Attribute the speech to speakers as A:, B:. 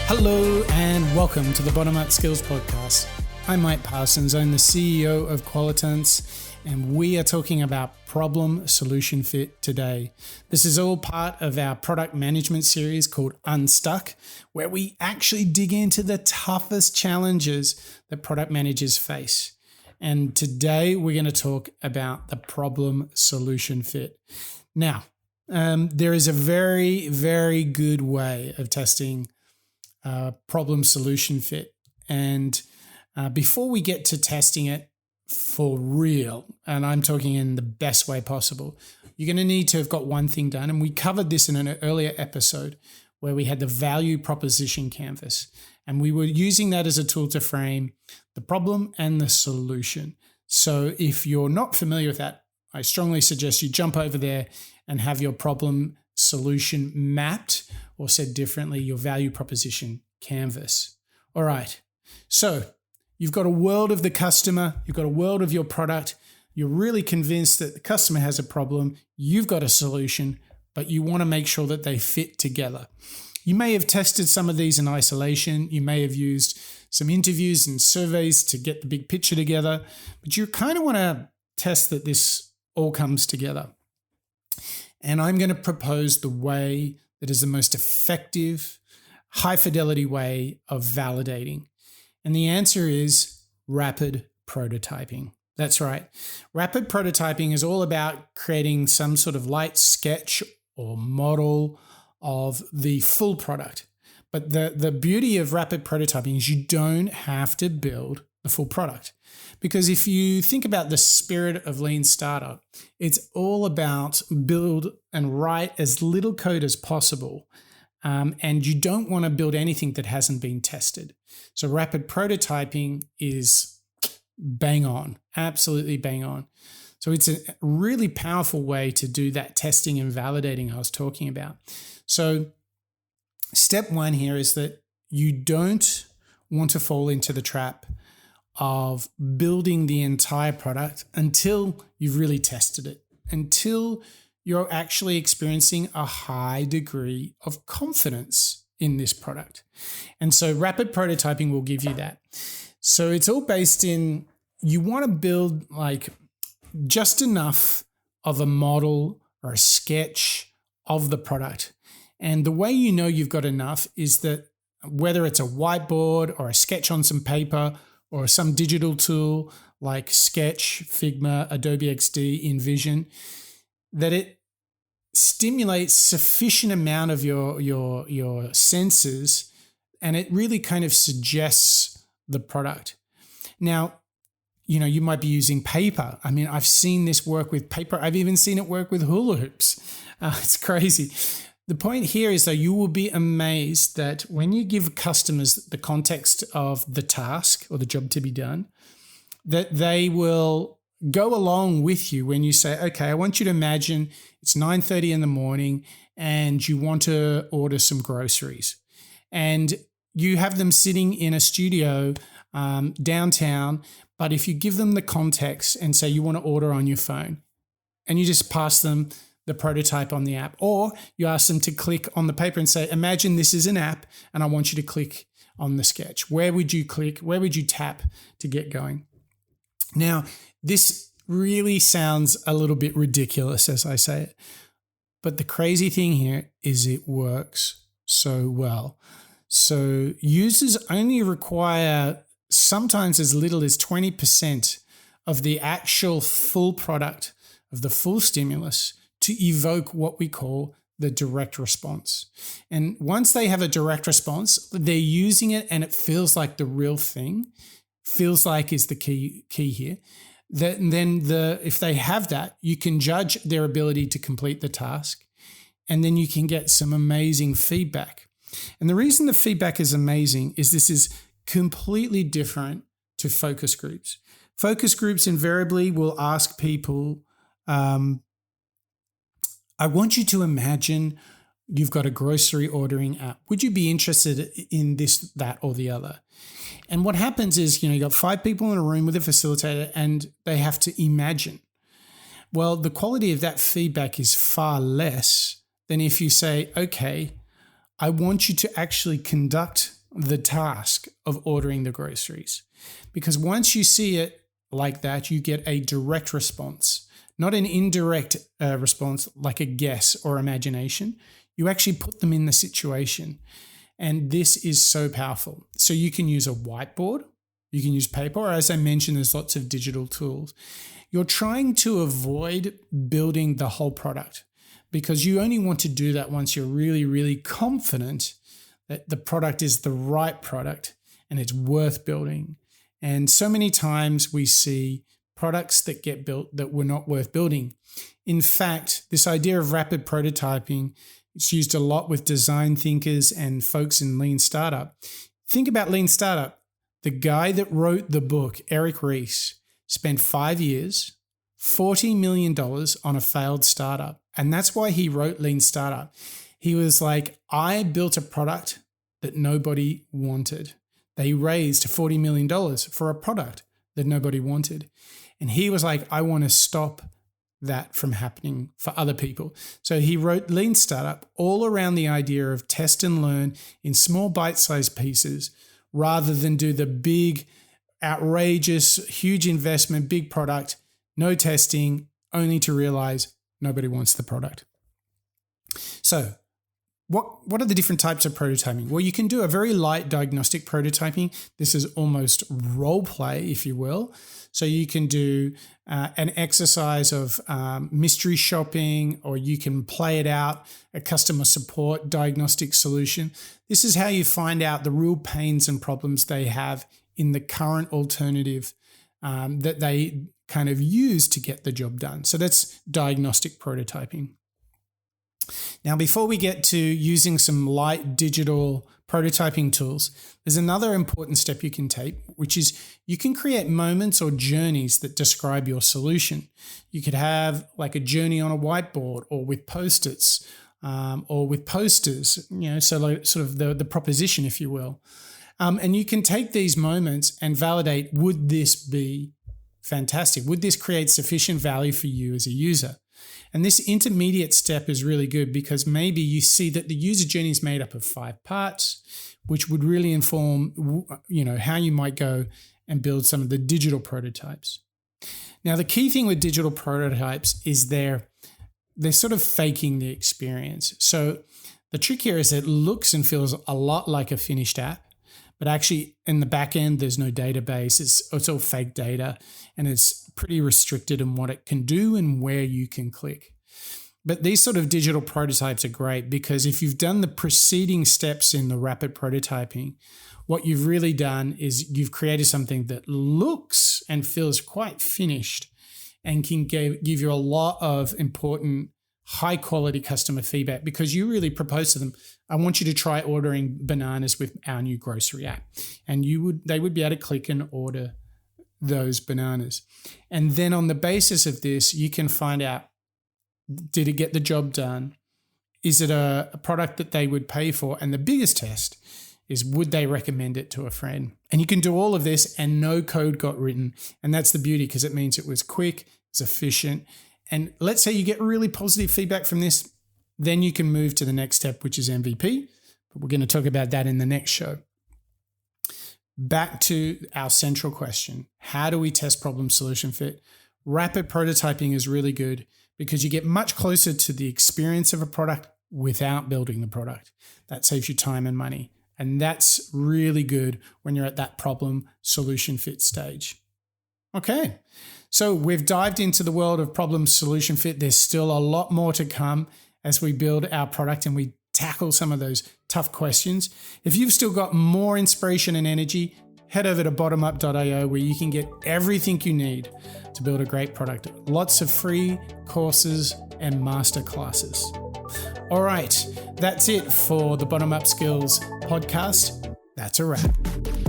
A: Hello and welcome to the Bottom Up Skills Podcast. I'm Mike Parsons, I'm the CEO of Qualitance, and we are talking about problem solution fit today. This is all part of our product management series called Unstuck, where we actually dig into the toughest challenges that product managers face. And today we're going to talk about the problem solution fit. Now, there is a very, very good way of testing problem solution fit. And before we get to testing it for real, and I'm talking in the best way possible, you're going to need to have got one thing done. And we covered this in an earlier episode where we had the value proposition canvas. And we were using that as a tool to frame the problem and the solution. So if you're not familiar with that, I strongly suggest you jump over there and have your problem solution mapped, or said differently, your value proposition canvas. All right. So you've got a world of the customer, you've got a world of your product. You're really convinced that the customer has a problem. You've got a solution, but you want to make sure that they fit together. You may have tested some of these in isolation. You may have used some interviews and surveys to get the big picture together, but you kind of want to test that this all comes together. And I'm going to propose the way that is the most effective, high fidelity way of validating. And the answer is rapid prototyping. That's right. Rapid prototyping is all about creating some sort of light sketch or model of the full product. But the beauty of rapid prototyping is you don't have to build the full product. Because if you think about the spirit of Lean Startup, it's all about build and write as little code as possible. And you don't want to build anything that hasn't been tested. So rapid prototyping is bang on, absolutely bang on. So it's a really powerful way to do that testing and validating I was talking about. So step one here is that you don't want to fall into the trap of building the entire product until you've really tested it, until you're actually experiencing a high degree of confidence in this product. And so rapid prototyping will give you that. So it's all based in, you want to build like just enough of a model or a sketch of the product. And the way you know you've got enough is that whether it's a whiteboard or a sketch on some paper or some digital tool like Sketch, Figma, Adobe XD, InVision, that it stimulates sufficient amount of your senses, and it really kind of suggests the product. Now, you might be using paper. I mean, I've seen this work with paper. I've even seen it work with hula hoops. It's crazy. The point here is that you will be amazed that when you give customers the context of the task or the job to be done, that they will go along with you when you say, okay, I want you to imagine it's 9:30 in the morning and you want to order some groceries. And you have them sitting in a studio downtown, but if you give them the context and say you want to order on your phone, and you just pass them the prototype on the app, or you ask them to click on the paper and say, imagine this is an app and I want you to click on the sketch. Where would you click? Where would you tap to get going? Now, this really sounds a little bit ridiculous as I say it, but the crazy thing here is it works so well. So users only require sometimes as little as 20% of the actual full product of the full stimulus to evoke what we call the direct response. And once they have a direct response, they're using it and it feels like the real thing, feels like is the key here. Then if they have that, you can judge their ability to complete the task, and then you can get some amazing feedback. And the reason the feedback is amazing is this is completely different to focus groups. Focus groups invariably will ask people, I want you to imagine you've got a grocery ordering app. Would you be interested in this, that, or the other? And what happens is, you got 5 people in a room with a facilitator and they have to imagine. Well, the quality of that feedback is far less than if you say, okay, I want you to actually conduct the task of ordering the groceries. Because once you see it like that, you get a direct response, not an indirect response like a guess or imagination. You actually put them in the situation. And this is so powerful. So you can use a whiteboard, you can use paper, or as I mentioned, there's lots of digital tools. You're trying to avoid building the whole product because you only want to do that once you're really, really confident that the product is the right product and it's worth building. And so many times we see products that get built that were not worth building. In fact, this idea of rapid prototyping, it's used a lot with design thinkers and folks in Lean Startup. Think about Lean Startup. The guy that wrote the book, Eric Ries, spent 5 years, $40 million on a failed startup. And that's why he wrote Lean Startup. He was like, I built a product that nobody wanted. They raised $40 million for a product that nobody wanted. And he was like, I want to stop that from happening for other people. So he wrote Lean Startup all around the idea of test and learn in small bite-sized pieces rather than do the big, outrageous, huge investment, big product, no testing, only to realize nobody wants the product. So what are the different types of prototyping? Well, you can do a very light diagnostic prototyping. This is almost role play, if you will. So you can do an exercise of mystery shopping, or you can play it out, a customer support diagnostic solution. This is how you find out the real pains and problems they have in the current alternative that they kind of use to get the job done. So that's diagnostic prototyping. Now, before we get to using some light digital prototyping tools, there's another important step you can take, which is you can create moments or journeys that describe your solution. You could have like a journey on a whiteboard or with Post-its or with posters, so like sort of the proposition, if you will. And you can take these moments and validate, would this be fantastic? Would this create sufficient value for you as a user? And this intermediate step is really good because maybe you see that the user journey is made up of 5 parts, which would really inform, how you might go and build some of the digital prototypes. Now, the key thing with digital prototypes is they're sort of faking the experience. So the trick here is it looks and feels a lot like a finished app, but actually in the back end, there's no database. It's all fake data, and it's pretty restricted in what it can do and where you can click. But these sort of digital prototypes are great because if you've done the preceding steps in the rapid prototyping, what you've really done is you've created something that looks and feels quite finished and can give you a lot of important high quality customer feedback because you really propose to them, I want you to try ordering bananas with our new grocery app. And they would be able to click and order those bananas. And then on the basis of this, you can find out, did it get the job done? Is it a product that they would pay for? And the biggest test is, would they recommend it to a friend? And you can do all of this and no code got written. And that's the beauty because it means it was quick, it's efficient. And let's say you get really positive feedback from this, then you can move to the next step, which is MVP. But we're going to talk about that in the next show. Back to our central question. How do we test problem solution fit? Rapid prototyping is really good because you get much closer to the experience of a product without building the product. That saves you time and money. And that's really good when you're at that problem solution fit stage. Okay, so we've dived into the world of problem solution fit. There's still a lot more to come as we build our product and we tackle some of those tough questions. If you've still got more inspiration and energy, head over to bottomup.io where you can get everything you need to build a great product. Lots of free courses and master classes. All right, that's it for the Bottom Up Skills podcast. That's a wrap.